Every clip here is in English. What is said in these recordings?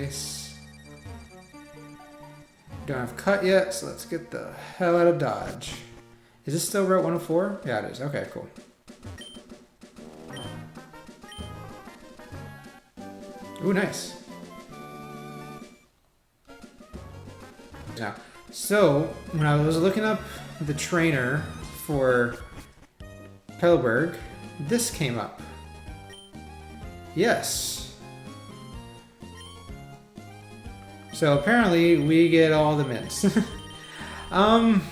Nice. Don't have cut yet, so let's get the hell out of Dodge. Is this still Route 104? Yeah, it is. Okay, cool. Ooh, nice. Now, so when I was looking up the trainer for Pelberg, this came up. Yes. So apparently we get all the mints. I'm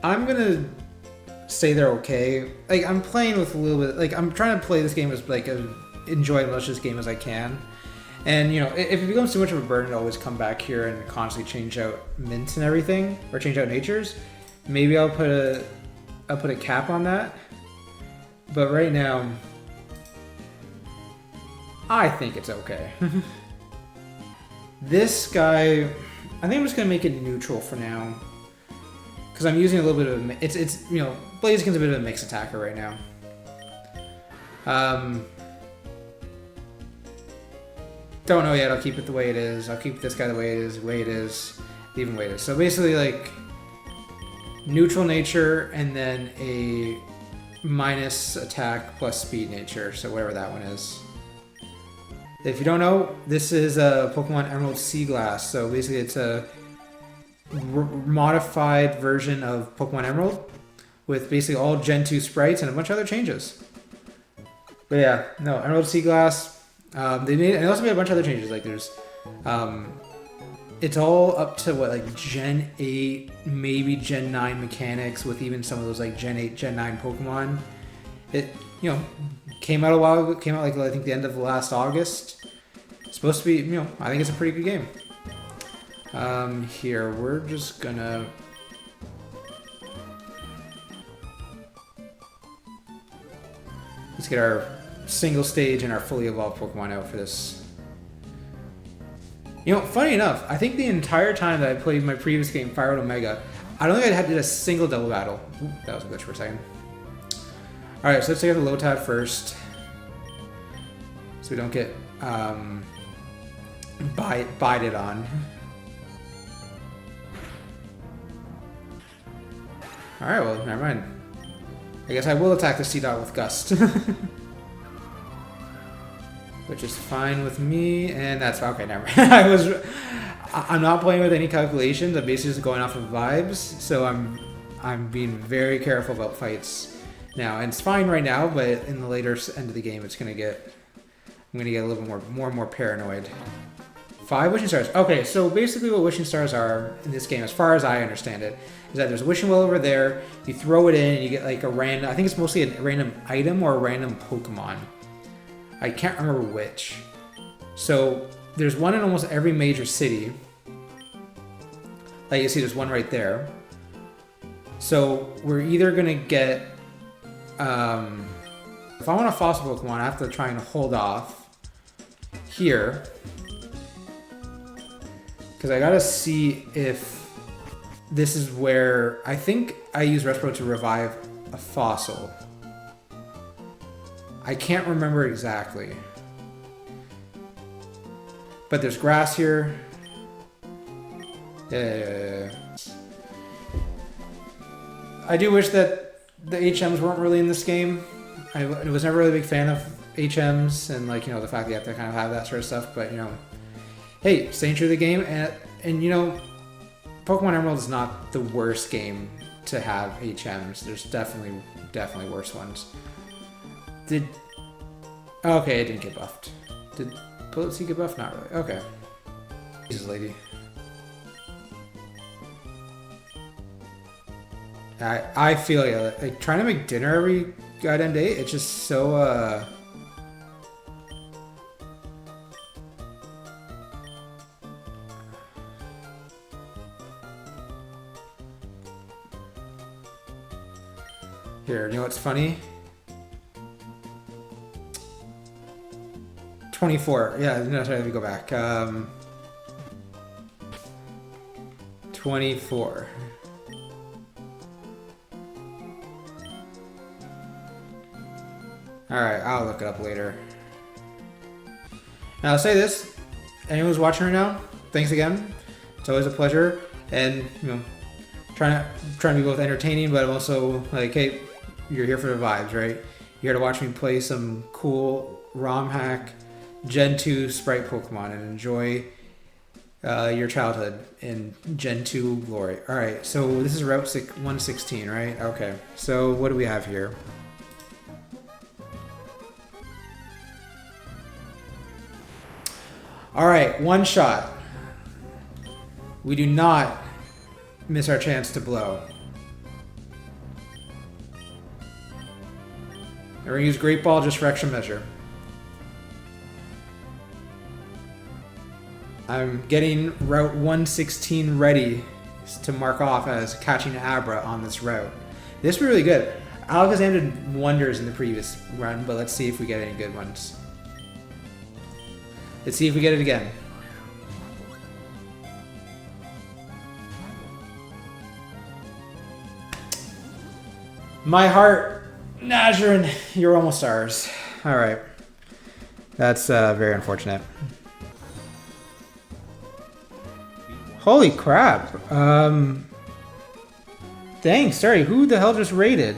gonna say they're okay. Like, I'm playing with a little bit, like, I'm trying to play this game as like enjoy as much of this game as I can. And you know, if it becomes too much of a burden to always come back here and constantly change out mints and everything, or change out natures, maybe I'll put a cap on that. But right now, I think it's okay. This guy, I think I'm just gonna make it neutral for now, because I'm using a little bit of it's you know, Blaziken's a bit of a mixed attacker right now. Don't know yet. I'll keep it the way it is. I'll keep this guy the way it is, even way it is. So basically, like, neutral nature and then a minus attack plus speed nature. So whatever that one is. If you don't know, this is a Pokemon Emerald SEAGLASS. So basically, it's a modified version of Pokemon Emerald with basically all Gen 2 sprites and a bunch of other changes. But yeah, no, Emerald SEAGLASS. They also made a bunch of other changes. Like there's, it's all up to what, like Gen 8, maybe Gen 9 mechanics with even some of those like Gen 8, Gen 9 Pokemon. It, you know, came out a while ago. Came out like I think the end of last August. It's supposed to be, you know, I think it's a pretty good game. Here we're just gonna. Let's get our single stage and our fully evolved Pokemon out for this. You know, funny enough, I think the entire time that I played my previous game, Fire Red Omega, I don't think I did a single double battle. Ooh, that was a glitch for a second. Alright, so let's take out the Lotad first. So we don't get bited on. Alright, well, never mind. I guess I will attack the C-Dot with Gust. Which is fine with me, and that's okay. Never mind. I'm not playing with any calculations. I'm basically just going off of vibes. So I'm being very careful about fights now, and it's fine right now. But in the later end of the game, I'm gonna get a little bit more and more paranoid. 5 wishing stars. Okay, so basically what wishing stars are in this game, as far as I understand it, is that there's a wishing well over there. You throw it in, and you get like a random. I think it's mostly a random item or a random Pokemon. I can't remember which. So there's one in almost every major city. Like you see, there's one right there. So we're either gonna get, if I want a fossil Pokemon, I have to try and hold off here. Because I gotta see if this is where, I think I use Respro to revive a fossil. I can't remember exactly. But there's grass here. Yeah. I do wish that the HMs weren't really in this game. I was never really a big fan of HMs and, like, you know, the fact that you have to kind of have that sort of stuff. But, you know, hey, staying true to the game. And you know, Pokemon Emerald is not the worst game to have HMs. There's definitely worse ones. Okay, it didn't get buffed. Did Bullet Seed get buffed? Not really. Okay. Jesus, lady. I feel you. Like, trying to make dinner every goddamn day, it's just so, Here, you know what's funny? 24. Yeah, no, sorry, let me go back. 24. Alright, I'll look it up later. Now I'll say this, anyone who's watching right now, thanks again. It's always a pleasure, and you know, trying to be both entertaining, but also like, hey, you're here for the vibes, right? You're here to watch me play some cool ROM hack Gen 2 sprite Pokemon and enjoy your childhood in Gen 2 glory. All right, so this is Route 116, right? Okay, so what do we have here? All right, one shot. We do not miss our chance to blow. And we're gonna use Great Ball just for extra measure. I'm getting Route 116 ready to mark off as catching Abra on this route. This will be really good. Alakazam did wonders in the previous run, but let's see if we get any good ones. Let's see if we get it again. My heart, Nazrin, you're almost ours. All right. That's very unfortunate. Holy crap. Thanks. Sorry, who the hell just raided?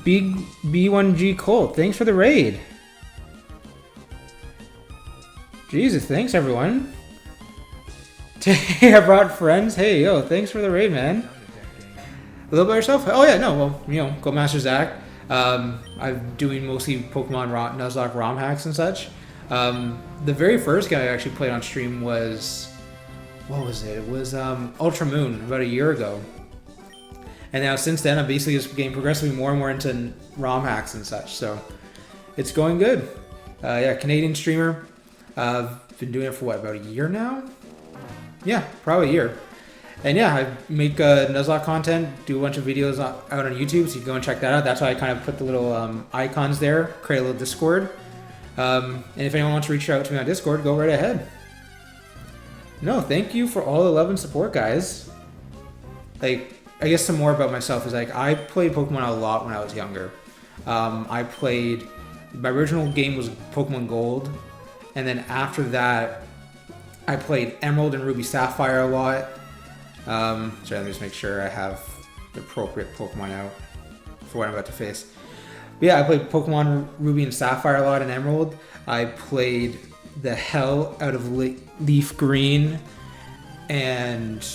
Big B1G Colt, thanks for the raid. Jesus, thanks everyone. I brought friends. Hey, yo, thanks for the raid, man. A little by yourself? Oh yeah, no, well, you know, go Master Zach. I'm doing mostly Pokemon Nuzlocke ROM hacks and such. The very first game I actually played on stream was, what was it? It was Ultra Moon about a year ago. And now since then, I'm basically just getting progressively more and more into ROM hacks and such. So it's going good. Yeah, Canadian streamer. I've been doing it for what, about a year now? Yeah, probably a year. And yeah, I make Nuzlocke content, do a bunch of videos out on YouTube, so you can go and check that out. That's why I kind of put the little icons there, create a little Discord. And if anyone wants to reach out to me on Discord, go right ahead. No, thank you for all the love and support, guys. Like, I guess some more about myself is like, I played Pokemon a lot when I was younger. My original game was Pokemon Gold. And then after that, I played Emerald and Ruby Sapphire a lot. So let me just make sure I have the appropriate Pokemon out for what I'm about to face. But yeah, I played Pokemon Ruby and Sapphire a lot in Emerald. I played the hell out of Leaf Green and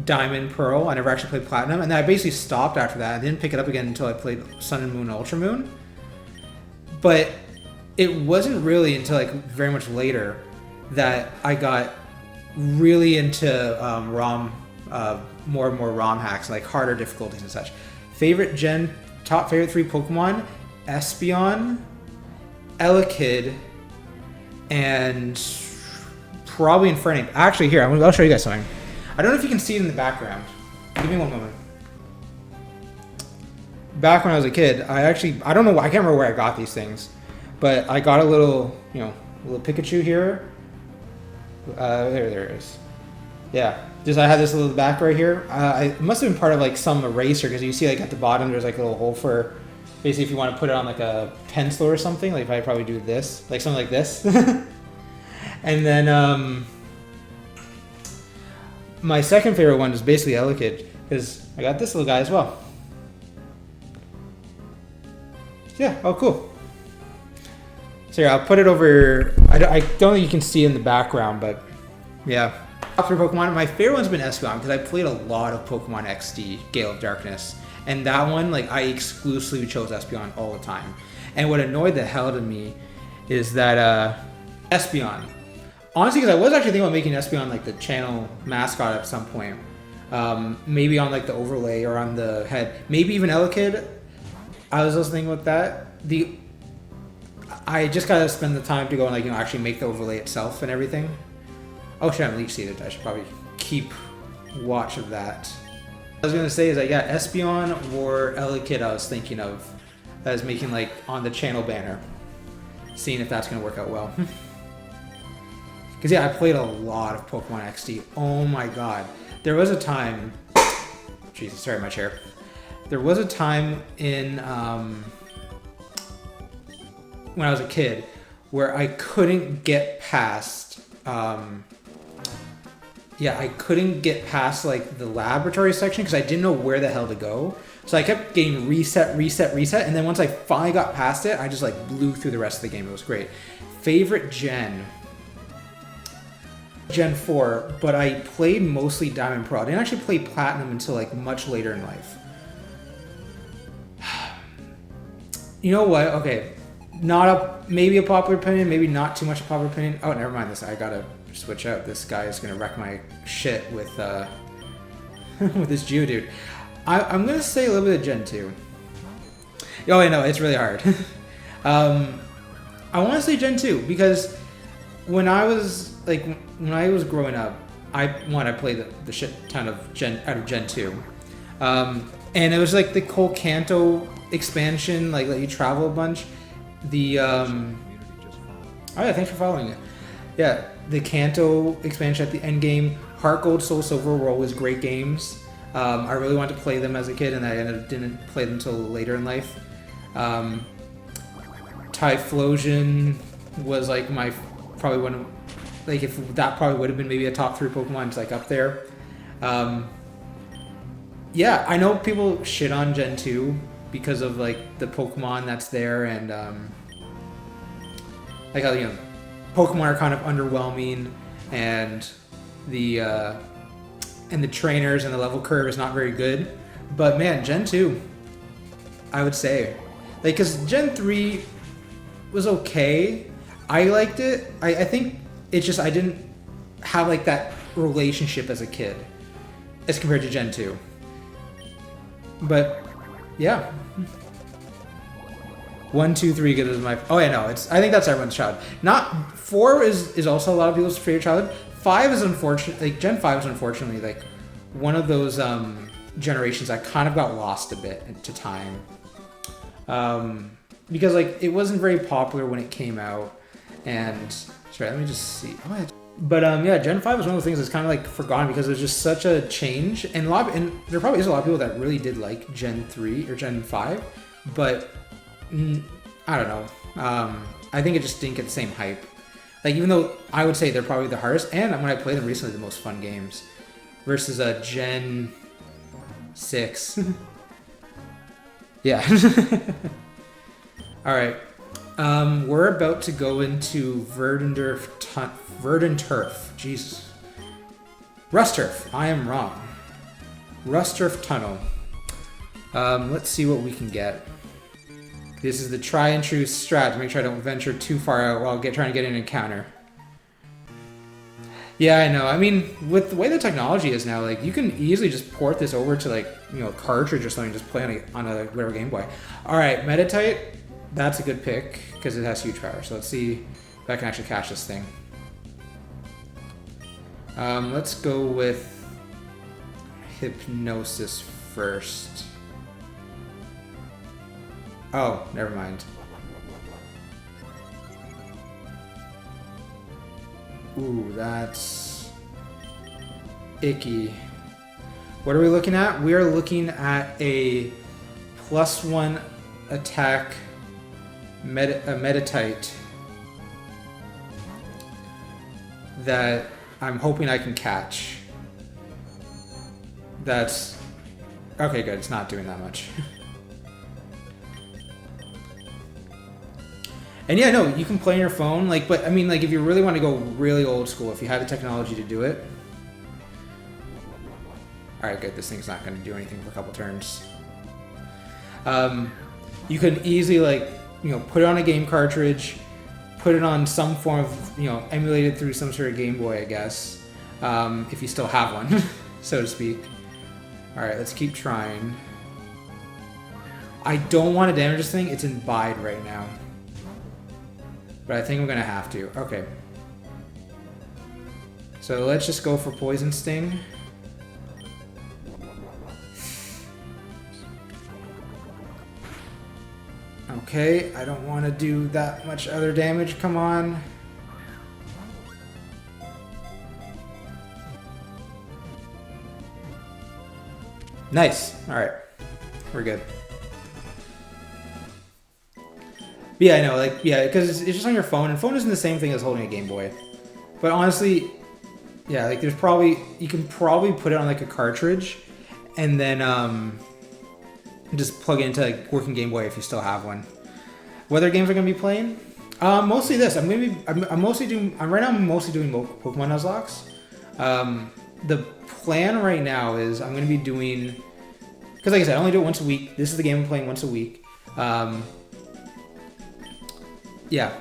Diamond Pearl. I never actually played Platinum. And then I basically stopped after that. I didn't pick it up again until I played Sun and Moon, Ultra Moon. But it wasn't really until like very much later that I got really into more and more ROM hacks, like harder difficulties and such. Top favorite 3 Pokemon: Espeon, Elekid, and probably Infernape. Actually, here, I'll show you guys something. I don't know if you can see it in the background. Give me one moment. Back when I was a kid, I don't know, I can't remember where I got these things, but I got a little, little Pikachu here. There it is. Yeah, I had this little back right here. It must have been part of like some eraser, because you see like at the bottom there's like a little hole for, basically if you want to put it on like a pencil or something, like if I probably do this, like something like this. And then my second favorite one is basically Elekid, because I got this little guy as well. Yeah, oh cool. So yeah, I'll put it over, I don't think you can see in the background, but yeah. Top 3 Pokemon, my favorite one's been Espeon, because I played a lot of Pokemon XD, Gale of Darkness. And that one, like, I exclusively chose Espeon all the time. And what annoyed the hell out of me is that Espeon, honestly, because I was actually thinking about making Espeon like the channel mascot at some point. Maybe on like the overlay or on the head. Maybe even Elekid. I was also thinking about that. I just gotta spend the time to go and like, actually make the overlay itself and everything. Oh shit, I'm leech seeded. I should probably keep watch of that. What I was gonna say is that yeah, Espeon or Elekid I was thinking of as making like on the channel banner. Seeing if that's gonna work out well. Because yeah, I played a lot of Pokemon XD. Oh my god. There was a time, Jesus, sorry, my chair. There was a time in when I was a kid, where I couldn't get past. Yeah, I couldn't get past like the laboratory section because I didn't know where the hell to go. So I kept getting reset, and then once I finally got past it, I just like blew through the rest of the game. It was great. Favorite gen? Gen 4, but I played mostly Diamond Pro. I didn't actually play Platinum until like much later in life. You know what? Okay, maybe a popular opinion, maybe not too much a popular opinion. Oh, never mind this. I gotta switch out. This guy is gonna wreck my shit with with this Geodude. I'm gonna say a little bit of Gen 2. Oh, I know it's really hard. I want to say Gen 2 because when I was growing up, I played the shit ton of Gen 2, and it was like the whole Kanto expansion, like let you travel a bunch. The oh yeah, thanks for following it. Yeah, the Kanto expansion at the end game, Heart Gold, Soul Silver were always great games. I really wanted to play them as a kid, and I didn't play them until later in life. Typhlosion was like probably one of, like if that probably would have been maybe a top 3 Pokemon, it's like up there. Yeah, I know people shit on Gen 2 because of like the Pokemon that's there, and like how, you know, Pokemon are kind of underwhelming, and the trainers and the level curve is not very good. But man, Gen 2, I would say, like, because Gen 3 was okay. I liked it. I think it's just I didn't have like that relationship as a kid as compared to Gen 2. But yeah. 1, 2, 3 good as my. Oh yeah, no, it's. I think that's everyone's childhood. Not 4 is also a lot of people's favorite childhood. 5 is unfortunate. Like Gen 5 is unfortunately like one of those generations that kind of got lost a bit to time. Because like it wasn't very popular when it came out, and sorry, let me just see. But yeah, Gen 5 was one of the things that's kind of like forgotten because it was just such a change, and there probably is a lot of people that really did like Gen 3 or Gen 5, but I don't know. I think it just didn't get the same hype. Like, even though I would say they're probably the hardest, and when I played them recently, the most fun games, versus a Gen 6. Yeah. All right. We're about to go into Verdant Turf. Jesus. Rust Turf. I am wrong. Rust Turf Tunnel. Let's see what we can get. This is the try and true strat to make sure I don't venture too far out while trying to get an encounter. Yeah, I know. I mean, with the way the technology is now, like, you can easily just port this over to, like, you know, a cartridge or something, just play on a whatever Game Boy. All right, Meditite. That's a good pick because it has huge power. So let's see if I can actually catch this thing. Let's go with Hypnosis first. Oh, never mind. Ooh, that's icky. What are we looking at? We are looking at a +1 attack Meditite that I'm hoping I can catch. That's okay, good. It's not doing that much. And yeah, no, you can play on your phone, like, but I mean, like, if you really want to go really old school, if you had the technology to do it. All right, good. This thing's not going to do anything for a couple turns. You can easily, like, you know, put it on a game cartridge, put it on some form of, you know, emulated through some sort of Game Boy, I guess, if you still have one, so to speak. All right, let's keep trying. I don't want to damage this thing. It's in bide right now. But I think I'm going to have to. Okay. So let's just go for Poison Sting. Okay, I don't want to do that much other damage. Come on. Nice. All right. We're good. But yeah, I know, like, yeah, because it's just on your phone, and phone isn't the same thing as holding a Game Boy. But honestly, yeah, like, you can probably put it on, like, a cartridge, and then, just plug it into, like, working Game Boy if you still have one. What other games are going to be playing? Mostly this. I'm mostly doing Pokemon Nuzlocks. The plan right now is I'm going to be doing, because like I said, I only do it once a week. This is the game I'm playing once a week. Yeah,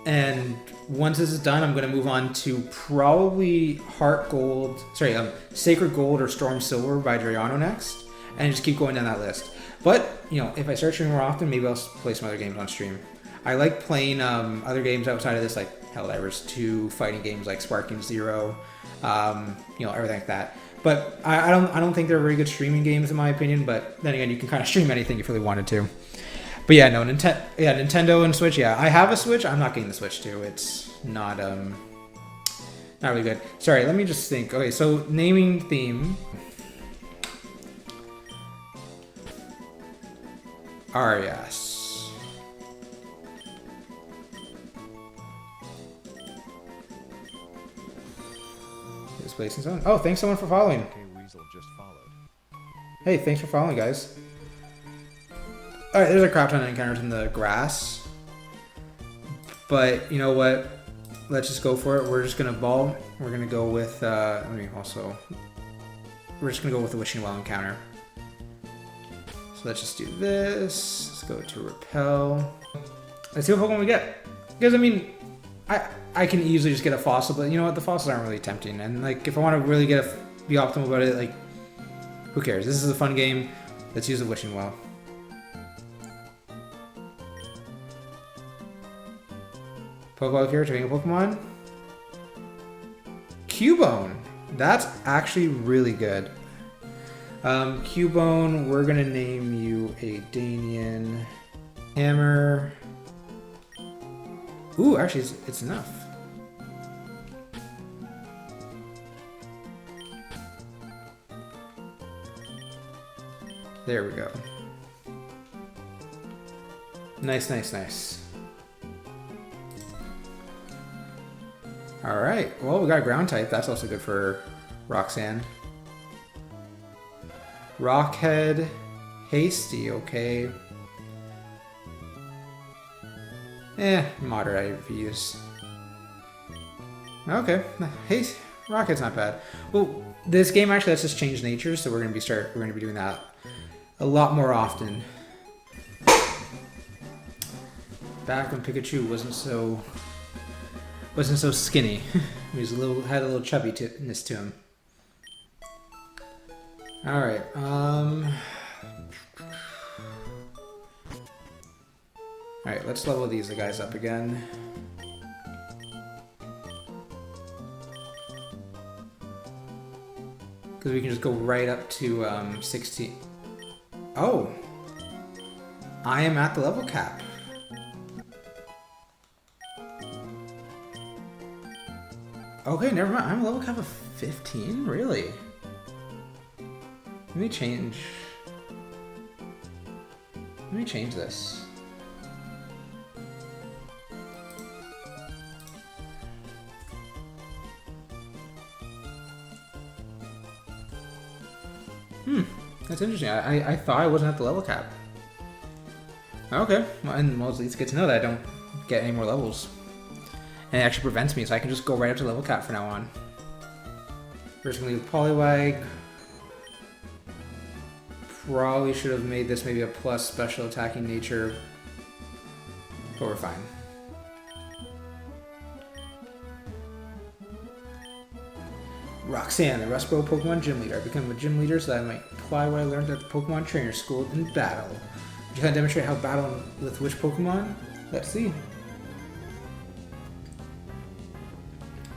and once this is done, I'm going to move on to probably Sacred Gold or Storm Silver by Adriano next, and just keep going down that list. But, you know, if I start streaming more often, maybe I'll play some other games on stream. I like playing other games outside of this, like Helldivers 2, fighting games like Sparking Zero, you know, everything like that. But I don't think they're very good streaming games in my opinion, but then again, you can kind of stream anything if you really wanted to. But yeah, no, Nintendo and Switch, yeah. I have a Switch, I'm not getting the Switch too. It's not really good. Sorry, let me just think. Okay, so naming theme. Arias. Displacing someone. Oh, thanks someone for following. Hey, thanks for following, guys. Alright, there's a crap ton of encounters in the grass. But, you know what? Let's just go for it. We're just gonna ball. We're gonna go with, we're just gonna go with the Wishing Well encounter. So let's just do this. Let's go to Repel. Let's see what Pokemon we get. Because, I mean, I can easily just get a fossil, but you know what? The fossils aren't really tempting. And, like, if I want to really be optimal about it, like, who cares? This is a fun game. Let's use the Wishing Well. Pokeball here, training a Pokemon. Cubone. That's actually really good. Cubone, we're gonna name you a Danian Hammer. Ooh, actually, it's enough. There we go. Nice, nice, nice. Alright, well, we got a ground type. That's also good for Roxanne. Rockhead, Hasty, okay. Moderate IVs. Okay, hey, Rockhead's not bad. Well, this game actually lets us change nature, so we're gonna be doing that a lot more often. Back when Pikachu wasn't so skinny. He was had a little chubbiness to him. All right. All right. Let's level these guys up again. Because we can just go right up to 16. Oh, I am at the level cap. Okay, never mind. I'm a level cap of 15? Really? Let me change this. That's interesting. I thought I wasn't at the level cap. Okay, well, and well, it's good to know that I don't get any more levels. And it actually prevents me, so I can just go right up to level cap from now on. First, I'm gonna leave Poliwag. Probably should have made this maybe a plus special attacking nature, but we're fine. Roxanne, the Rustboro Pokemon Gym Leader. I become a gym leader so that I might apply what I learned at the Pokemon Trainer School in battle. Would you kind of demonstrate how battle with which Pokemon? Let's see.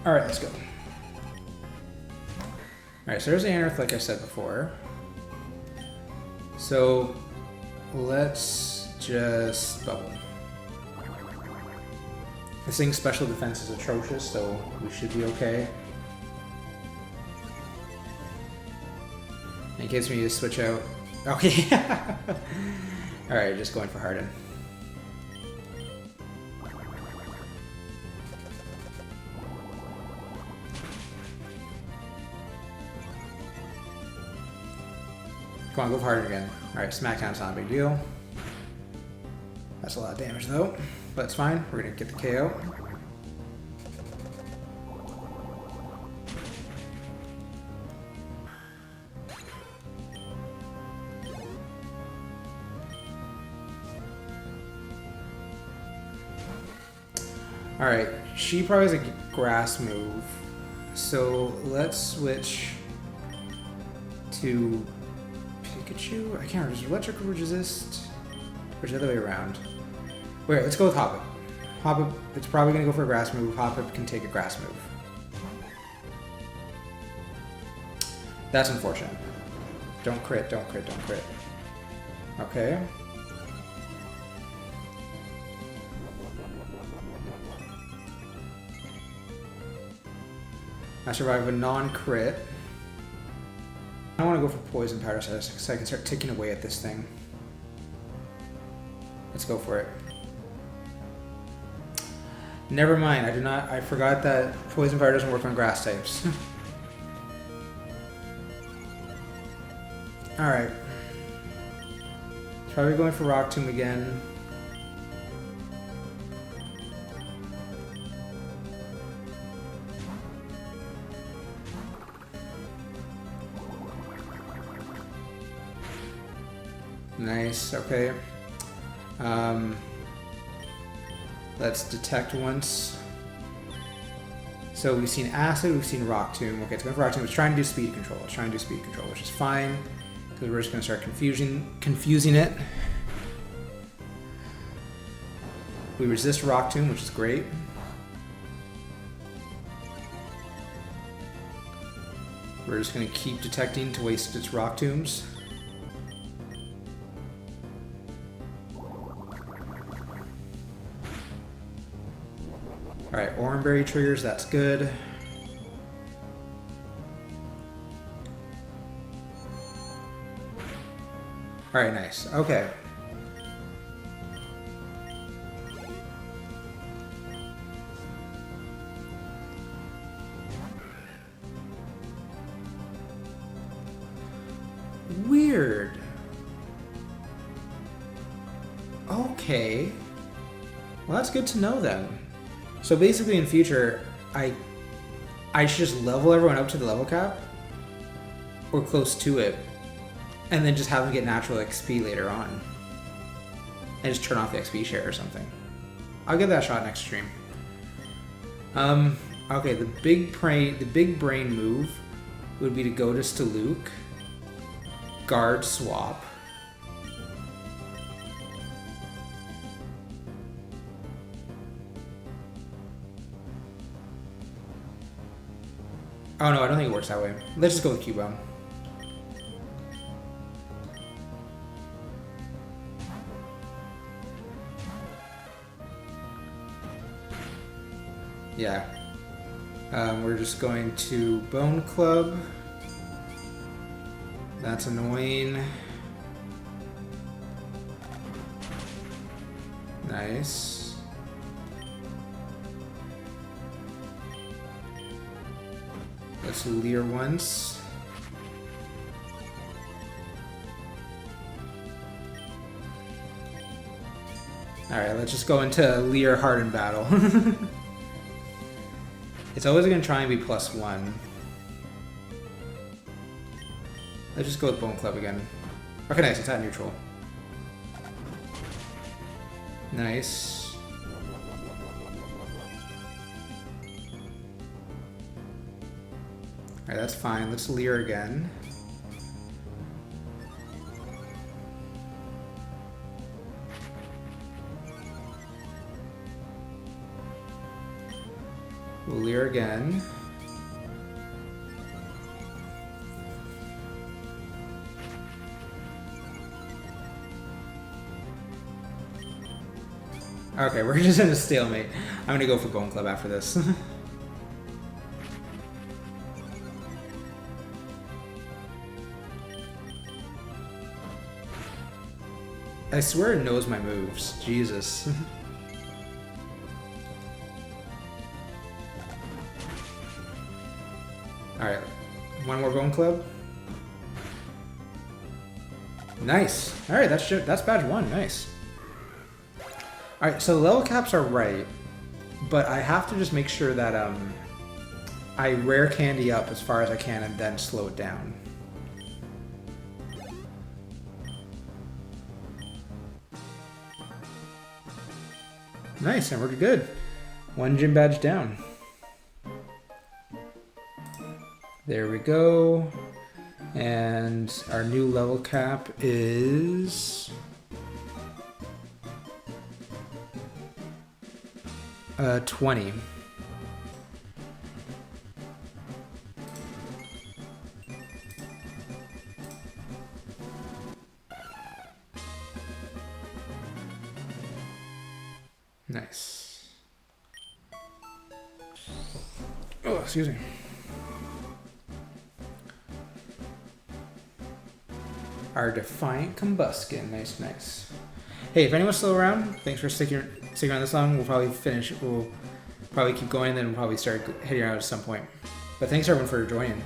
Alright, let's go. Alright, so there's the Anorth like I said before. So let's just bubble. This thing's special defense is atrocious, so we should be okay. In case we need to switch out. Okay. Alright, just going for Harden. Come on, go harder again. Alright, Smackdown's not a big deal. That's a lot of damage though, but it's fine. We're gonna get the KO. Alright, she probably has a grass move, so let's switch to Pikachu? I can't remember, does electric resist? Or is it the other way around? Wait, let's go with Hoppip. Hoppip, it's probably going to go for a grass move. Hoppip can take a grass move. That's unfortunate. Don't crit, don't crit, don't crit. Okay. I survive a non-crit. I want to go for Poison Powder so I can start ticking away at this thing. Let's go for it. Never mind, I forgot that Poison Powder doesn't work on grass types. Alright. Probably going for Rock Tomb again. Nice, okay. Let's detect once. So we've seen Acid, we've seen Rock Tomb. Okay, it's going for Rock Tomb. It's trying to do speed control. It's trying to do speed control, which is fine. Because we're just going to start confusing it. We resist Rock Tomb, which is great. We're just going to keep detecting to waste its Rock Tombs. Alright, Oranberry triggers, that's good. Alright, nice. Okay. Weird. Okay. Well, that's good to know then. So basically in future, I should just level everyone up to the level cap, or close to it, and then just have them get natural XP later on. And just turn off the XP share or something. I'll give that a shot next stream. Okay, the big brain move would be to go to Luke, guard swap. Oh no, I don't think it works that way. Let's just go with Cubone. Yeah. We're just going to Bone Club. That's annoying. Nice. Let's Leer once. Alright, let's just go into Leer Hardened Battle. It's always going to try and be +1. Let's just go with Bone Club again. Okay, nice, it's at neutral. Nice. Alright, that's fine. Let's Leer again. We'll Leer again. Okay, we're just in a stalemate. I'm gonna go for Bone Club after this. I swear it knows my moves. Jesus. Alright, one more Bone Club. Nice. All right, that's badge 1. Nice. All right, so level caps are right, but I have to just make sure that I rare candy up as far as I can and then slow it down. Nice, and we're good. 1 gym badge down. There we go. And our new level cap is 20. Nice. Oh, excuse me. Our Defiant Combustion. Nice, nice. Hey, if anyone's still around, thanks for sticking around this long. We'll probably finish. We'll probably keep going, and then we'll probably start heading out at some point. But thanks everyone for joining.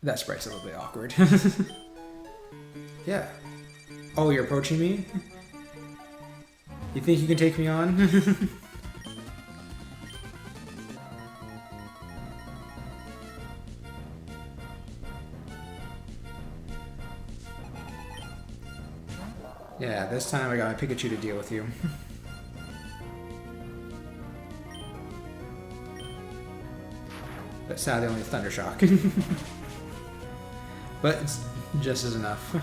That sprite's a little bit awkward. Yeah. Oh, you're approaching me? You think you can take me on? Yeah, this time I got my Pikachu to deal with you. But sadly only Thunder Shock. But it's just as enough.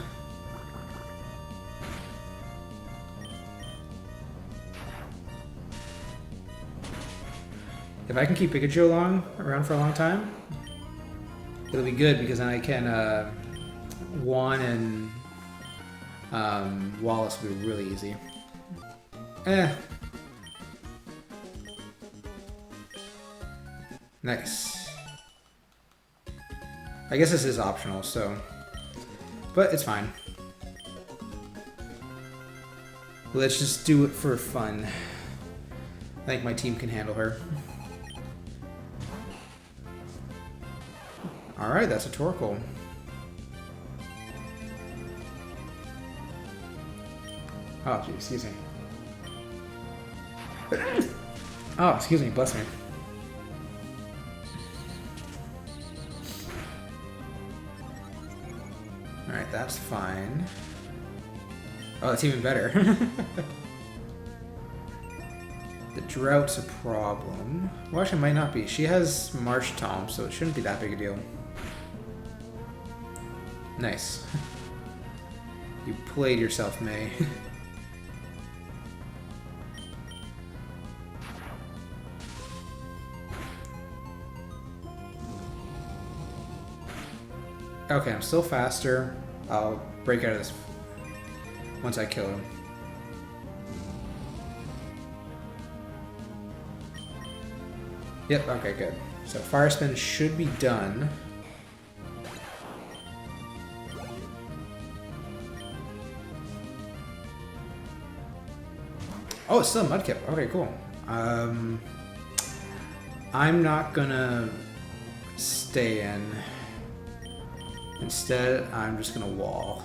If I can keep Pikachu around for a long time, it'll be good because then I can Juan and Wallace will be really easy. Nice. I guess this is optional, so... But it's fine. Let's just do it for fun. I think my team can handle her. Alright, that's a Torkoal. Oh, geez, excuse me. Oh, excuse me, bless me. Alright, that's fine. Oh, that's even better. The Drought's a problem. Well, actually, it might not be. She has Marsh Tom, so it shouldn't be that big a deal. Nice. You played yourself, May. Okay, I'm still faster. I'll break out of this once I kill him. Yep, okay, good. So Fire Spin should be done. Oh, it's still a Mudkip. Okay, cool. I'm not gonna stay in. Instead, I'm just gonna wall.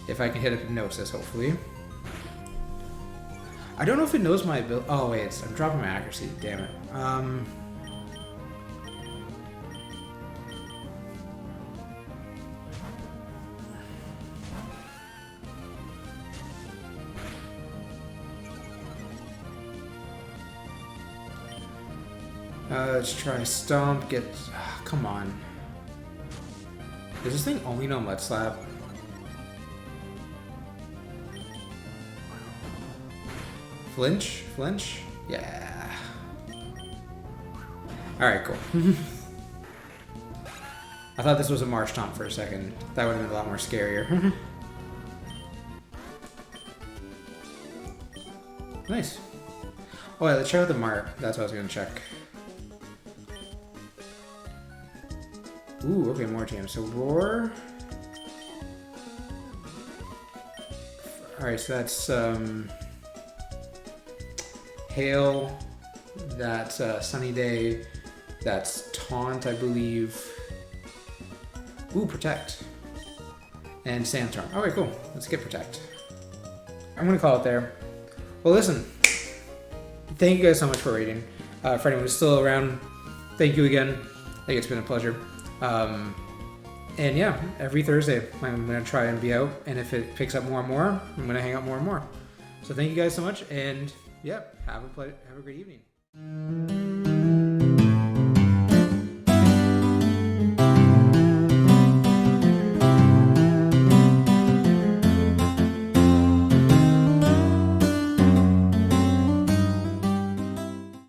If I can hit a Hypnosis, hopefully. I don't know if it knows my ability. Oh wait, I'm dropping my accuracy. Damn it. Let's try Stomp. Get. Come on. Does this thing only know Mud Slap? Flinch? Flinch? Yeah. Alright, cool. I thought this was a Marsh Taunt for a second. That would have been a lot more scarier. Nice. Oh yeah, let's check out the Mart. That's what I was gonna check. Ooh, okay, more jams. So roar. Alright, so that's hail. That's sunny day. That's taunt, I believe. Ooh, protect. And sandstorm. Alright, cool. Let's get protect. I'm gonna call it there. Well, listen. Thank you guys so much for rating. For anyone who's still around, thank you again. I think it's been a pleasure. And yeah, every Thursday I'm gonna try and be out, and if it picks up more and more, I'm gonna hang out more and more. So thank you guys so much, and yeah, have a great evening.